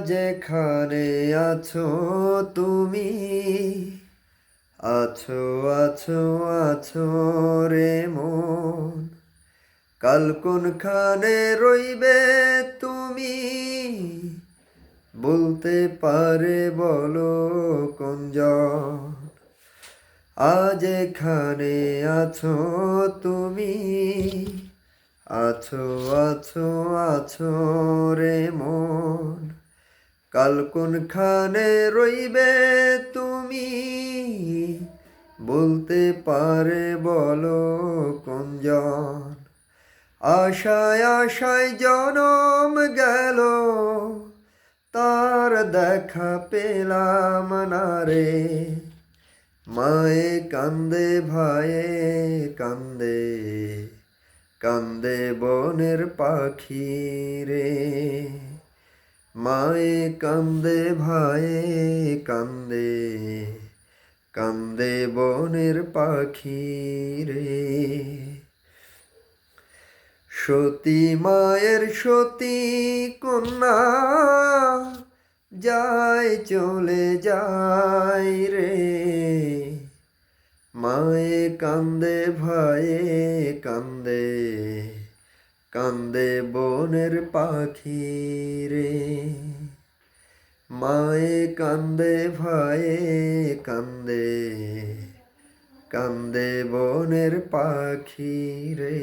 যেখানে আছো তুমি, আছো আছো আছো রে মন, কাল কোনখানে রইবে তুমি, বলতে পারে বলো কোনজন। আজ এখানে আছো তুমি, আছো আছো আছো রে মন, কাল কোনখানে রইবে তুমি, বলতে পারে বলো কোনজন। আশায় আশায় জনম গেল, তার দেখা পেলাম না রে, মায়ে কান্দে ভাইয়ে কান্দে, কান্দে বনের পাখি রে, মায়ে কান্দে ভাইয়ে কান্দে, কান্দে বনের পাখি রে। সতী মায়ের সতী কন্যা, যায় চলে যায় রে, মায়ে কান্দে ভাইয়ে কান্দে, কান্দে বনের পাখি রে, মায়ে কান্দে ভাইয়ে কান্দে, কান্দে বনের পাখি রে।